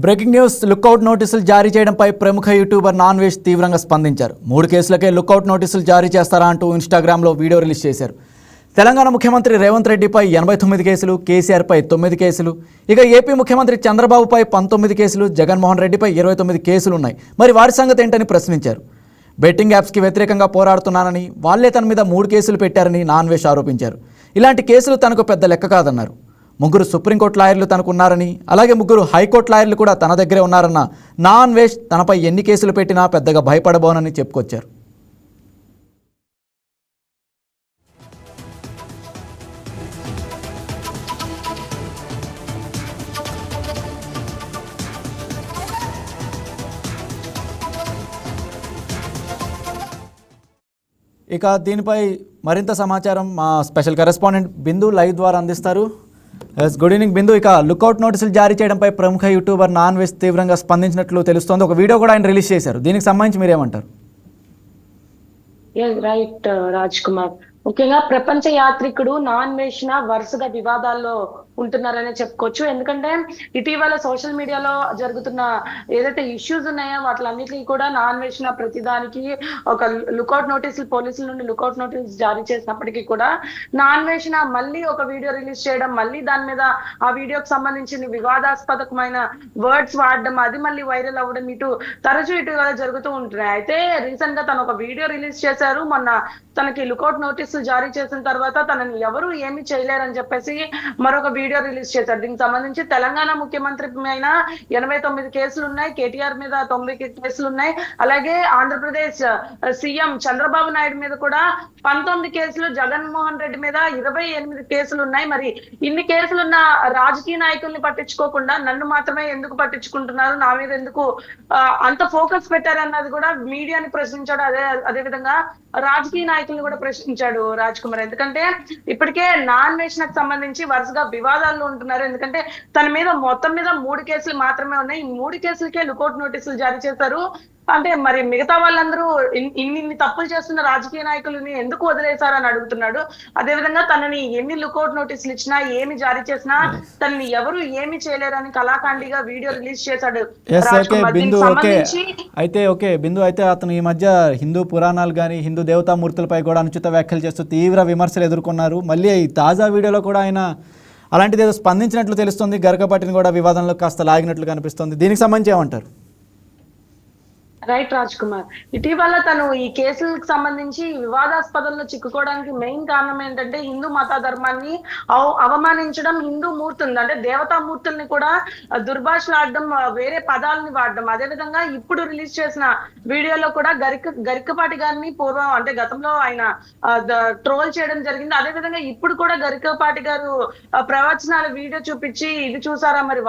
Breaking news. Lookout నోటీసులు జారీ చేయడంపై ప్రముఖ యూట్యూబర్ నాన్ వెజ్ తీవ్రంగా స్పందించారు. 3 కేసులకే లుకౌట్ నోటీసులు జారీ చేస్తారా అంటూ ఇన్స్టాగ్రామ్లో వీడియో రిలీజ్ చేశారు. తెలంగాణ ముఖ్యమంత్రి రేవంత్ రెడ్డిపై 89 కేసులు, కేసీఆర్పై 9 కేసులు, ఇక ఏపీ ముఖ్యమంత్రి చంద్రబాబుపై 19 కేసులు, జగన్మోహన్ రెడ్డిపై 29 కేసులు ఉన్నాయి. మరి వారి సంగతి ఏంటని ప్రశ్నించారు. బెట్టింగ్ యాప్స్కి వ్యతిరేకంగా పోరాడుతున్నానని, వాళ్లే తన మీద 3 కేసులు పెట్టారని నాన్ వెజ్ ఆరోపించారు. ఇలాంటి కేసులు తనకు పెద్ద లెక్క కాదన్నారు. 3 సుప్రీంకోర్టు లాయర్లు తనకు ఉన్నారని, అలాగే 3 హైకోర్టు లాయర్లు కూడా తన దగ్గరే ఉన్నారన్న నాన్ వెజ్ తనపై ఎన్ని కేసులు పెట్టినా పెద్దగా భయపడబోనని చెప్పుకొచ్చారు. ఇక దీనిపై మరింత సమాచారం మా స్పెషల్ కరెస్పాండెంట్ బిందు లైవ్ ద్వారా అందిస్తారు. గుడ్ ఈవినింగ్ బిందు. ఇక లుకౌట్ నోటీసులు జారీ చేయడంపై ప్రముఖ యూట్యూబర్ నాన్ వెజ్ తీవ్రంగా స్పందించినట్లు తెలుస్తోంది. ఒక వీడియో కూడా ఆయన రిలీజ్ చేశారు. దీనికి సంబంధించి మీరేమంటారు? రైట్ రాజ్ కుమార్, ముఖ్యంగా ప్రపంచ యాత్రికుడు నాన్ వేషణ వరుసగా వివాదాల్లో ఉంటున్నారనే చెప్పుకోవచ్చు. ఎందుకంటే ఇటీవల సోషల్ మీడియాలో జరుగుతున్న ఏదైతే ఇష్యూస్ ఉన్నాయో వాటిలన్నిటికీ కూడా నాన్ వేషణ ప్రతిదానికి ఒక లుకౌట్ నోటీసులు, పోలీసుల నుండి లుకౌట్ నోటీసులు జారీ చేసినప్పటికీ కూడా నాన్ వేషణ మళ్ళీ ఒక వీడియో రిలీజ్ చేయడం, మళ్ళీ దాని మీద ఆ వీడియోకి సంబంధించిన వివాదాస్పదమైన వర్డ్స్ వాడడం, అది మళ్ళీ వైరల్ అవ్వడం తరచూ ఇటీవల జరుగుతూ ఉంటున్నాయి. అయితే రీసెంట్ గా తను ఒక వీడియో రిలీజ్ చేశారు. మొన్న తనకి లుకౌట్ నోటీసులు జారీ చేసిన తర్వాత తనని ఎవరు ఏమి చేయలేరని చెప్పేసి మరొక వీడియో రిలీజ్ చేశారు. దీనికి సంబంధించి తెలంగాణ ముఖ్యమంత్రి పైన 89 కేసులు ఉన్నాయి, కేటీఆర్ మీద 9 కేసులు ఉన్నాయి, అలాగే ఆంధ్రప్రదేశ్ సీఎం చంద్రబాబు నాయుడు మీద కూడా 19 కేసులు, జగన్మోహన్ రెడ్డి మీద 28 కేసులు ఉన్నాయి. మరి ఇన్ని కేసులున్న రాజకీయ నాయకుల్ని పట్టించుకోకుండా నన్ను మాత్రమే ఎందుకు పట్టించుకుంటున్నారు, నా మీద ఎందుకు అంత ఫోకస్ పెట్టారన్నది కూడా మీడియాని ప్రశ్నించాడు. అదే విధంగా రాజకీయ నాయకుల్ని కూడా ప్రశ్నించాడు రాజ్ కుమార్. ఎందుకంటే ఇప్పటికే నాన్ వేషణకు సంబంధించి వరుసగా వివాదాల్లో ఉంటున్నారు. ఎందుకంటే తన మీద మొత్తం మీద 3 కేసులు మాత్రమే ఉన్నాయి. ఈ 3 కేసులకే లుకౌట్ నోటీసులు జారీ చేశారు. అంటే మరి మిగతా వాళ్ళందరూ ఇన్ని తప్పులు చేస్తున్న రాజకీయ నాయకులని ఎందుకు వదిలేశారని అడుగుతున్నాడు. అదేవిధంగా తనని ఎన్ని లుకౌట్ నోటీసులు ఇచ్చినా, ఏమి జారీ చేసినా తనని ఎవరు ఏమి చేయలేరని కళాఖండిగా వీడియో రిలీజ్ చేశాడు. బిందు, అయితే అతను ఈ మధ్య హిందూ పురాణాలు కానీ, హిందూ దేవతామూర్తులపై కూడా అనుచిత వ్యాఖ్యలు చేస్తూ తీవ్ర విమర్శలు ఎదుర్కొన్నారు. మళ్ళీ ఈ తాజా వీడియోలో కూడా ఆయన అలాంటిది ఏదో స్పందించినట్లు తెలుస్తుంది. గరకపాటిని కూడా వివాదంలో కాస్త లాగినట్లు కనిపిస్తుంది. దీనికి సంబంధించి ఏమంటారు? రైట్ రాజ్ కుమార్, ఇటీవల తను ఈ కేసులకు సంబంధించి వివాదాస్పదంలో చిక్కుకోవడానికి మెయిన్ కారణం ఏంటంటే హిందూ మత ధర్మాన్ని అవమానించడం, హిందూ మూర్తులు అంటే దేవతామూర్తుల్ని కూడా దుర్భాషలాడడం, వేరే పదాలని వాడడం. అదేవిధంగా ఇప్పుడు రిలీజ్ చేసిన వీడియోలో కూడా గరికపాటి గారిని పూర్వం అంటే గతంలో ఆయన ట్రోల్ చేయడం జరిగింది. అదేవిధంగా ఇప్పుడు కూడా గరికపాటి గారు ప్రవచనాల వీడియో చూపించి ఇది చూసారా, మరి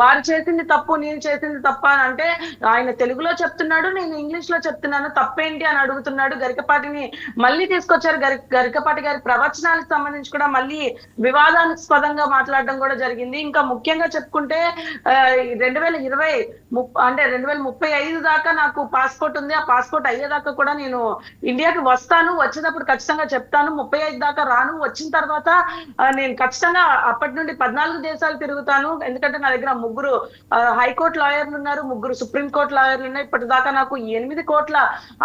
వారు చేసింది తప్పు, నేను చేసింది తప్ప అని అంటే ఆయన తెలుగులో చెప్తున్నాడు, నేను ఇంగ్లీష్ లో చెప్తున్నాను, తప్పేంటి అని అడుగుతున్నాడు. గరికపాటిని మళ్ళీ తీసుకొచ్చారు. గరికపాటి గారి ప్రవచనాలకు సంబంధించి కూడా మళ్ళీ వివాదాస్పదంగా మాట్లాడడం కూడా జరిగింది. ఇంకా ముఖ్యంగా చెప్పుకుంటే 2020 అంటే 2035 దాకా నాకు పాస్పోర్ట్ ఉంది. ఆ పాస్పోర్ట్ అయ్యేదాకా కూడా నేను ఇండియాకి వస్తాను, వచ్చేటప్పుడు ఖచ్చితంగా చెప్తాను, 35 దాకా రాను, వచ్చిన తర్వాత నేను ఖచ్చితంగా అప్పటి నుండి 14 దేశాలు తిరుగుతాను. ఎందుకంటే నా దగ్గర 3 హైకోర్టు లాయర్లు ఉన్నారు, 3 సుప్రీంకోర్టు లాయర్లు ఉన్నాయి. ఇప్పటిదాకా నాకు 8 కోట్ల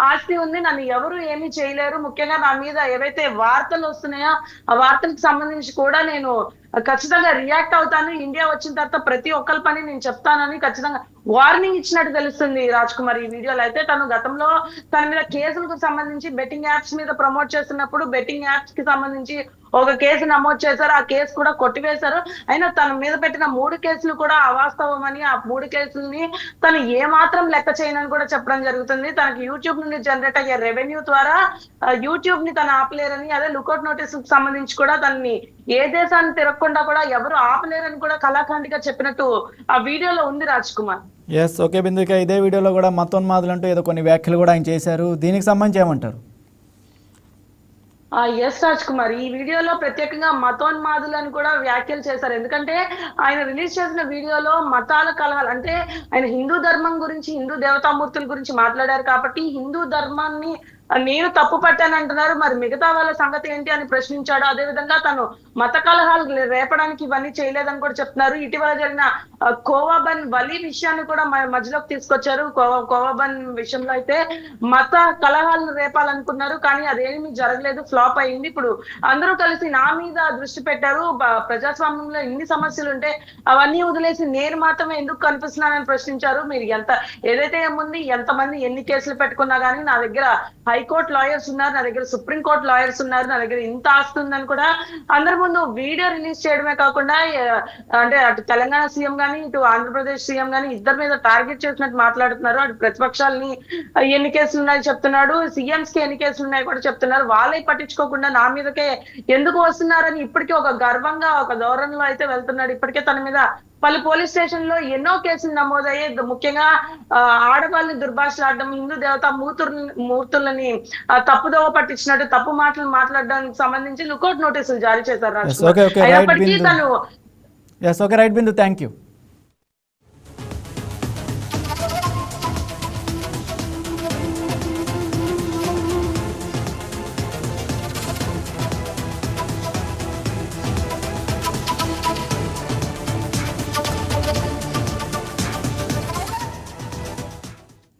ఆస్తి ఉంది, నన్ను ఎవరు ఏమీ చేయలేరు. ముఖ్యంగా నా మీద ఏవైతే వార్తలు వస్తున్నాయో ఆ వార్తలకు సంబంధించి కూడా నేను ఖచ్చితంగా రియాక్ట్ అవుతాను. ఇండియా వచ్చిన తర్వాత ప్రతి ఒక్కరి పని నేను చెప్తానని ఖచ్చితంగా వార్నింగ్ ఇచ్చినట్టు తెలుస్తుంది రాజ్ కుమార్ ఈ వీడియోలో. అయితే తను గతంలో తన మీద కేసులకు సంబంధించి బెట్టింగ్ యాప్స్ మీద ప్రమోట్ చేస్తున్నప్పుడు బెట్టింగ్ యాప్స్ కి సంబంధించి ఒక కేసు నమోదు చేశారు. ఆ కేసు కూడా కొట్టివేశారు. అయినా తన మీద పెట్టిన 3 కేసులు కూడా అవాస్తవమని, ఆ 3 కేసుల్ని తను ఏమాత్రం లెక్క చేయనని కూడా చెప్పడం జరుగుతుంది. తనకి యూట్యూబ్ నుండి జనరేట్ అయ్యే రెవెన్యూ ద్వారా యూట్యూబ్ ని తను ఆపలేరని, అదే లుకౌట్ నోటీసులకు సంబంధించి కూడా తనని ఏ దేశాన్ని తిరగకుండా కూడా ఎవరు ఆపలేరని కూడా కళాఖండిగా చెప్పినట్టు ఆ వీడియోలో ఉంది రాజ్ కుమార్. ఓకే బిందు, ఇక ఇదే వీడియోలో కూడా మతోన్మాదులు అంటూ ఏదో కొన్ని వ్యాఖ్యలు కూడా ఆయన చేశారు. దీనికి సంబంధించి ఏమంటారు? రాజ్ కుమార్, ఈ వీడియోలో ప్రత్యేకంగా మతోన్మాదులను కూడా వ్యాఖ్యలు చేశారు. ఎందుకంటే ఆయన రిలీజ్ చేసిన వీడియోలో మతాల కలహాలు అంటే ఆయన హిందూ ధర్మం గురించి, హిందూ దేవతామూర్తుల గురించి మాట్లాడారు. కాబట్టి హిందూ ధర్మాన్ని నేను తప్పు పట్టాను అంటున్నారు, మరి మిగతా వాళ్ళ సంగతి ఏంటి అని ప్రశ్నించాడు. అదేవిధంగా తను మత కలహాలు రేపడానికి ఇవన్నీ చేయలేదని కూడా చెప్తున్నారు. ఇటీవల జరిగిన కోవాబన్ వలి విషయాన్ని కూడా మధ్యలోకి తీసుకొచ్చారు. కోవాబన్ విషయంలో అయితే మత కలహాలను రేపాలనుకున్నారు, కానీ అదేమీ జరగలేదు, ఫ్లాప్ అయింది. ఇప్పుడు అందరూ కలిసి నా మీద దృష్టి పెట్టారు. ప్రజాస్వామ్యంలో ఇన్ని సమస్యలు ఉంటే అవన్నీ వదిలేసి నేను మాత్రమే ఎందుకు కనిపిస్తున్నానని ప్రశ్నించారు. మీరు ఏదైతే ఏముంది, ఎంతమంది ఎన్ని కేసులు పెట్టుకున్నా కానీ నా దగ్గర హైకోర్టు లాయర్స్ ఉన్నారు, నా దగ్గర సుప్రీం కోర్టు లాయర్స్ ఉన్నారు, నా దగ్గర ఇంత ఆస్తుందని కూడా అందరి ముందు వీడియో రిలీజ్ చేయడమే కాకుండా అంటే అటు తెలంగాణ సీఎం గానీ ఇటు ఆంధ్రప్రదేశ్ సీఎం గానీ ఇద్దరి మీద టార్గెట్ చేసినట్టు మాట్లాడుతున్నారు. అటు ప్రతిపక్షాలని ఎన్ని కేసులు ఉన్నాయి చెప్తున్నాడు, సీఎంస్ కి ఎన్ని కేసులు ఉన్నాయి కూడా చెప్తున్నారు. వాళ్ళే పట్టించుకోకుండా నా మీదకే ఎందుకు వస్తున్నారని ఇప్పటికీ ఒక గర్వంగా ఒక ధోరణిలో అయితే వెళ్తున్నాడు. ఇప్పటికే తన మీద పలు పోలీస్ స్టేషన్ లో ఎన్నో కేసులు నమోదయ్యాయి. ముఖ్యంగా ఆడవాళ్ళని దుర్భాషలాడడం, హిందూ దేవతా మూర్తులని తప్పుదోవ పట్టించినట్టు తప్పు మాటలు మాట్లాడడానికి సంబంధించి లుకౌట్ నోటీసులు జారీ చేశారు. అయినప్పటికీ తను right Bindu, thank you.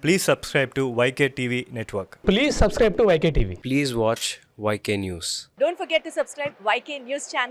Please subscribe to YK TV Network. Please subscribe to YK TV. Please watch YK News. Don't forget to subscribe YK News channel